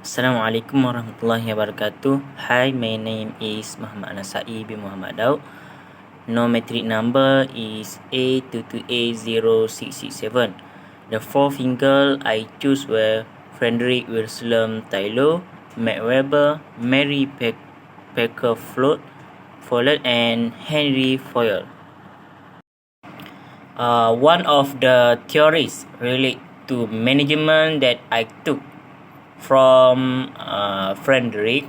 Assalamualaikum warahmatullahi wabarakatuh. Hi, my name is Muhammad Anasai bin Muhammad Daud. Metric number is A22A0667. The four finger I choose were Frederick Wilson Taylor, Max Weber, Mary Baker Follett, and Henry Foyle. One of the theories relate to management that I took from Frederick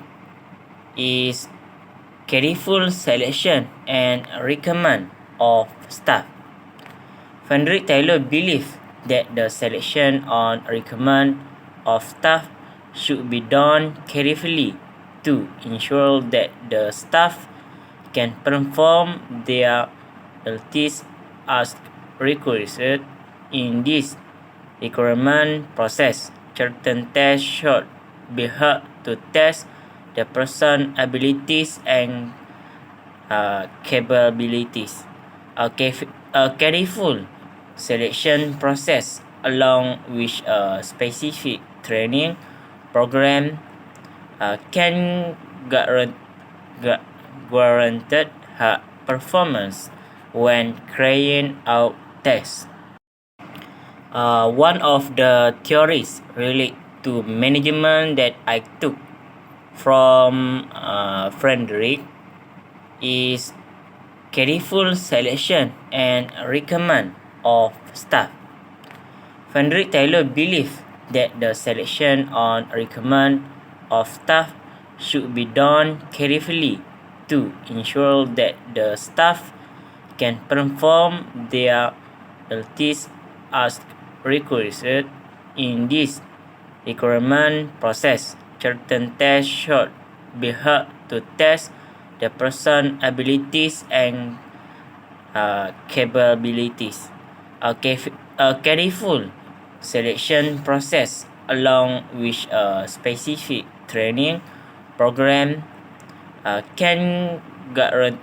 is careful selection and recommend of staff. Frederick Taylor believed that the selection on recommend of staff should be done carefully to ensure that the staff can perform their duties as requested. In this recruitment process, certain tests should be held to test the person's abilities and capabilities. A careful selection process along with a specific training program can guarantee her performance when carrying out tests. One of the theories relate to management that I took from Frederick is careful selection and recommend of staff. Frederick Taylor believed that the selection on recommend of staff should be done carefully to ensure that the staff can perform their duties as requested. In this recruitment process, certain tests should be held to test the person's abilities and capabilities. A careful selection process along with a specific training program can guarantee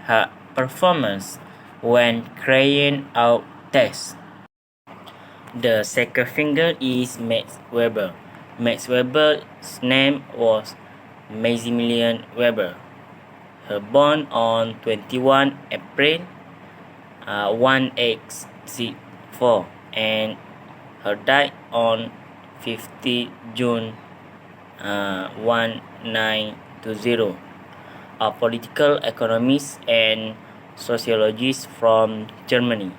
her performance when carrying out tests. The second finger is Max Weber. Max Weber's name was Maximilian Weber. Her born on 21 April 1864 and her died on 50 June 1920. A political economist and sociologist from Germany.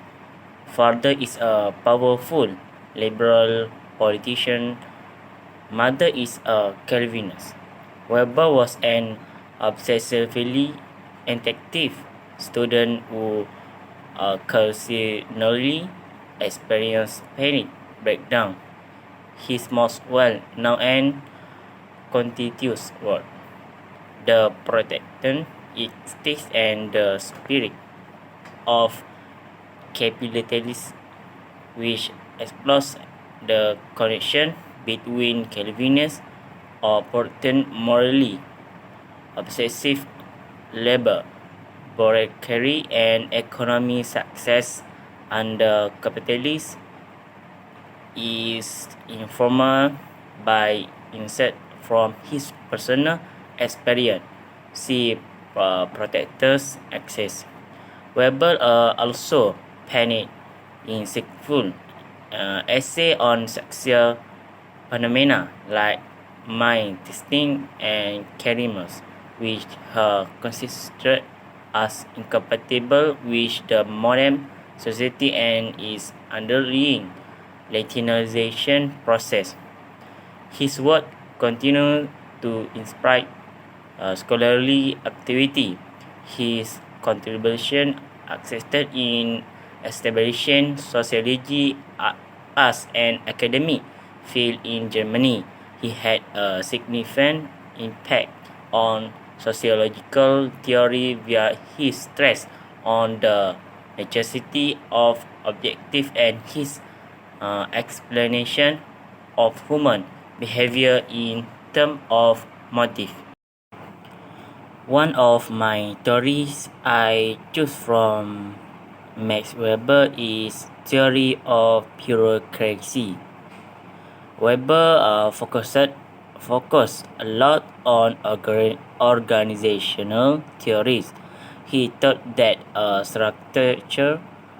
Father is a powerful liberal politician. Mother is a Calvinist. Weber was an obsessively active student who occasionally experienced panic breakdown. His most well-known and continuous work, The Berkaitan, Ethics and the Spirit of Capitalism, which explores the connection between Calvinist or Puritan morally obsessive labor, bureaucracy, and economic success under capitalism is informed by insight from his personal experience. See Protector's Access. Weber also penned insightful essay on sexual phenomena like mind testing and charisma, which are considered as incompatible with the modern society and its underlying Latinization process. His work continued to inspire scholarly activity. His contribution assisted in establishing sociology as an academic field in Germany. He had a significant impact on sociological theory via his stress on the necessity of objective and his explanation of human behavior in terms of motive. One of my theories I choose from Max Weber is theory of bureaucracy. Weber focused a lot on organizational theories. He thought that a structured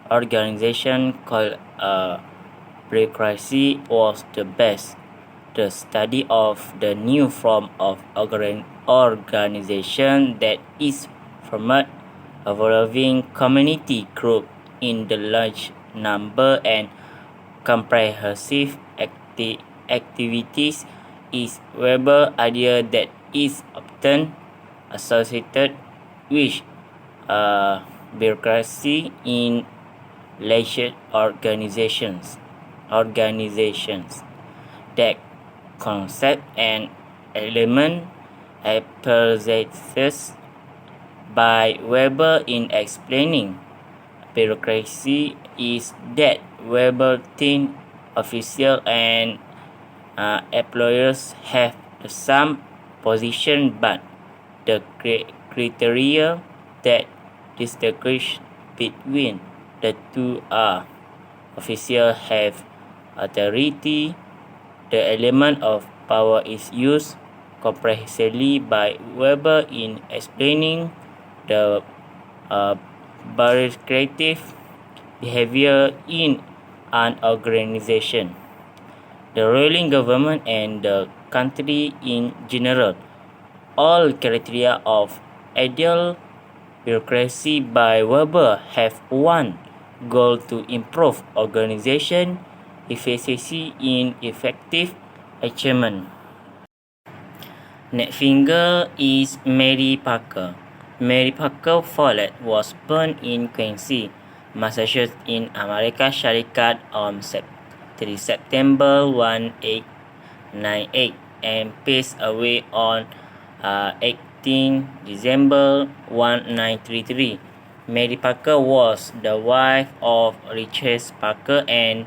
organization called a bureaucracy was the best. The study of the new form of organization that is formed involving community group in the large number and comprehensive activities is Weber's idea that is often associated with bureaucracy in leisure organizations. That concept and element emphasized by Weber in explaining bureaucracy is that Weber thinks officials and employers have the same position, but the criteria that distinguish between the two are officials have authority. The element of power is used comprehensively by Weber in explaining the bureaucratic behavior in an organization. The ruling government and the country in general. All criteria of ideal bureaucracy by Weber have one goal: to improve organization efficiency in effective achievement. Next figure is Mary Parker. Mary Parker Follett was born in Quincy, Massachusetts in America Syarikat on 3 September 1898 and passed away on 18 December 1933. Mary Parker was the wife of Richard Parker and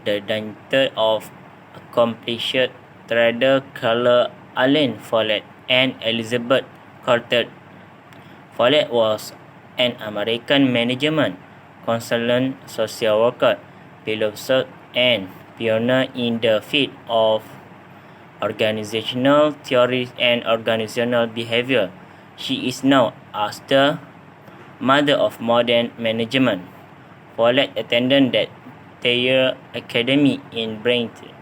the daughter of accomplished trader Carl Allen Follett and Elizabeth Carter. Follett was an American management consultant, social worker, philosopher, and pioneer in the field of organizational theory and organizational behavior. She is known as the mother of modern management. Follett attended the Thayer Academy in Brighton,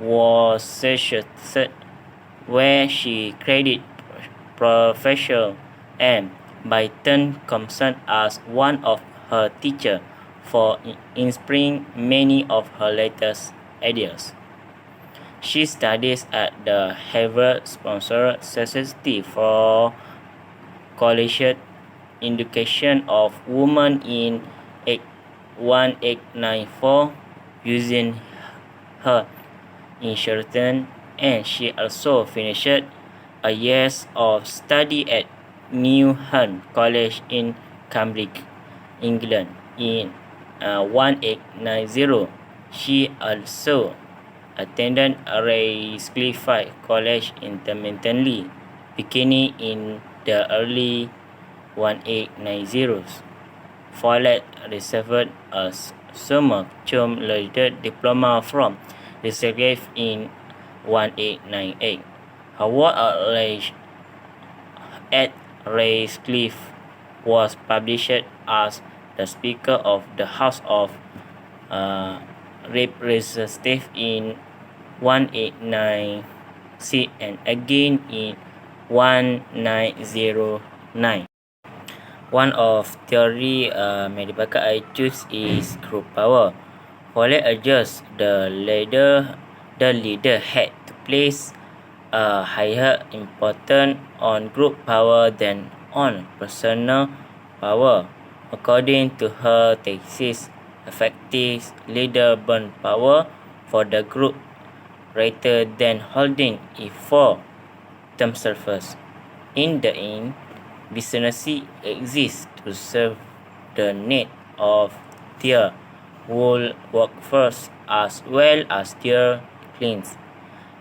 Worcestershire, where she credited Professor M. Byton Compson as one of her teachers for inspiring many of her latest ideas. She studies at the Harvard-sponsored Society for Collegiate Education of Women in 1894 using her insurance, and she also finished a year of study at Newnham College in Cambridge, England in 1890. She also attended Radcliffe College intermittently, beginning in the early 1890s. Follett received a summa cum laude diploma from Radcliffe in 1898. Her work at Radcliffe was published as the Speaker of the House of Representatives in 1896 and again in 1909. One of theory Mary Parker I choose is group power. Follett argues the leader had to place a higher importance on group power than on personal power. According to her thesis, effective leader burn power for the group rather than holding it for themselves. In the end, businesses exist to serve the needs of their whole workforce as well as their clients.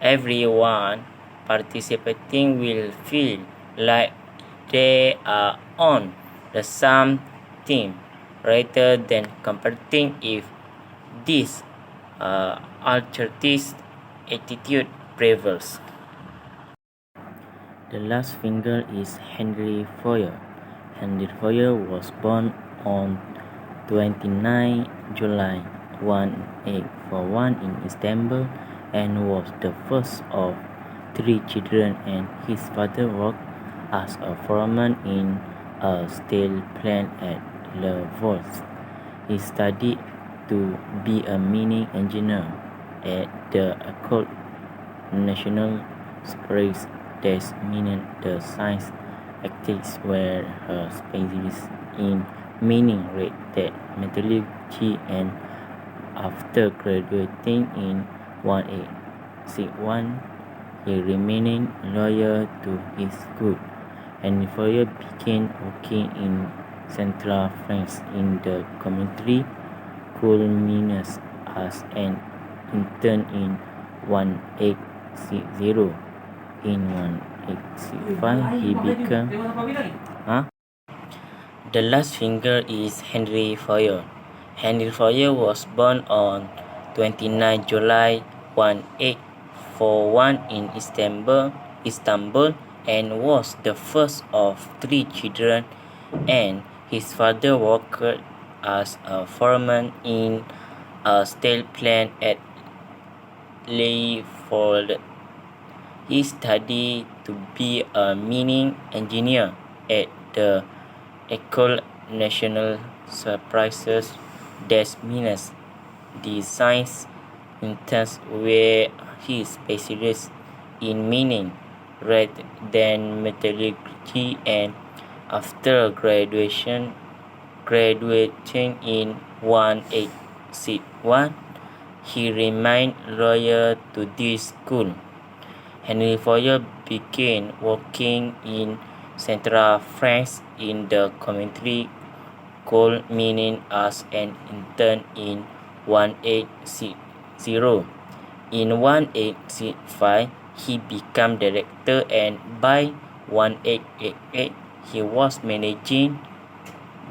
Everyone participating will feel like they are on the same team rather than competing. If these alternatives attitude prevails. The last finger is Henry Foyer. Henry Foyer was born on 29 July 1841 in Istanbul and was the first of three children, and his father worked as a foreman in a steel plant at Lavois. He studied to be a mining engineer at the École Nationale Supérieure des Mines de Sciences Exactes, where her specialist in mining read that metallurgy, and after graduating in 1861, he remained loyal to his school. Henry Fourier began working in central France in the community culminating as an intern in 1860. In 1865, he became The last finger is Henry Fourier. Henry Fourier was born on 29 July 1841 in Istanbul and was the first of three children, and his father worked as a foreman in a steel plant at Lavois. He studied to be a mining engineer at the École Nationale Supérieure des Mines de Sciences Exactes, where he specialized in mining rather than metallurgy, and after graduating in 1861, he remained loyal to this school. Henry Fourier began working in central France in the community coal mining as an intern in 1860. In 1865, he became director, and by 1888, he was managing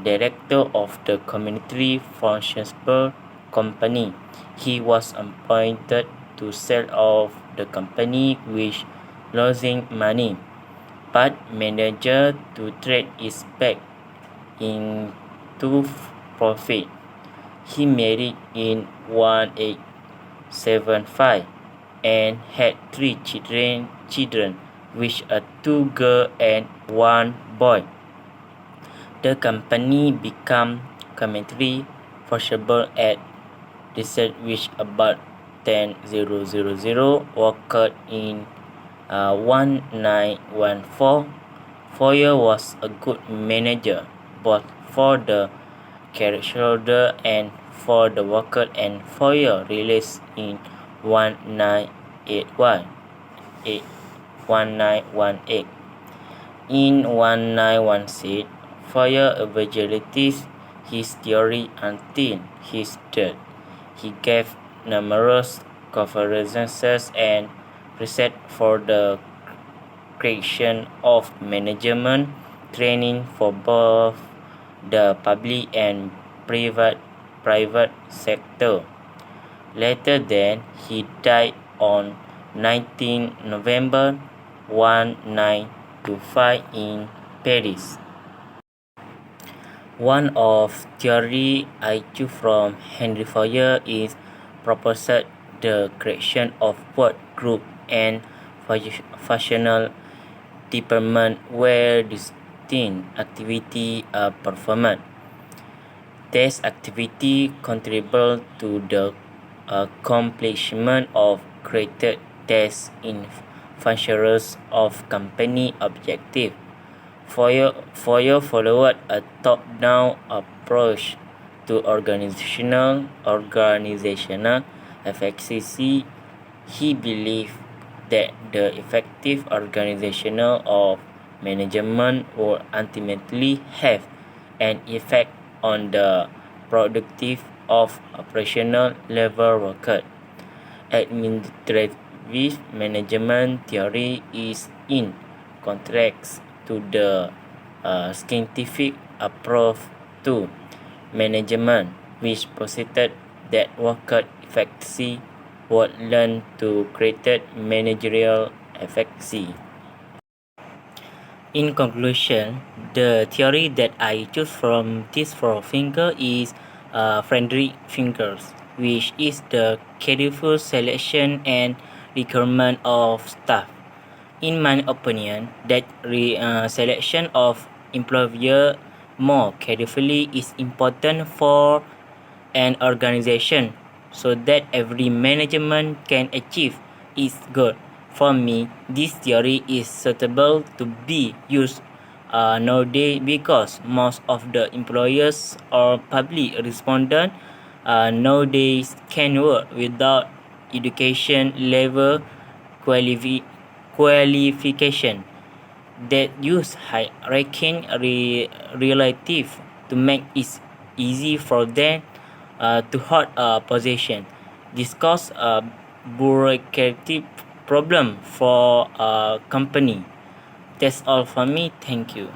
director of the community pharmaceutical company. He was appointed to sell off the company, which losing money, but managed to trade it back into profit. He married in 1875 and had three children, which are two girls and one boy. The company became commercially profitable at research, which about 10,000 worked in 1914. Fourier was a good manager, both for the shareholder and for the worker, and Fourier released in 1918. In 1916, Fourier evaluated his theory until his death. He gave numerous conferences and research for the creation of management training for both the public and private sector. Later then, he died on 19 November 1925 in Paris. One of theory I took from Henry Fourier is proposed the creation of work group and functional department where distinct activities are performed. These activities contribute to the accomplishment of created tasks in functions of company objective. Fourier followed a top-down approach to organizational efficiency. He believed that the effective organization of management will ultimately have an effect on the productivity of operational level workers. Administrative management theory is in contrast to the scientific approach to management, which posited that worker efficiency would learn to create managerial efficiency. In conclusion, the theory that I choose from these four fingers is Frederick Fingers, which is the careful selection and requirement of staff. In my opinion, that selection of employer more carefully is important for an organization so that every management can achieve its goal. For me, this theory is suitable to be used nowadays because most of the employers or public respondents nowadays can work without education level qualification that use high-ranking relative to make it easy for them to hold a position. This causes a bureaucratic problem for a company. That's all for me. Thank you.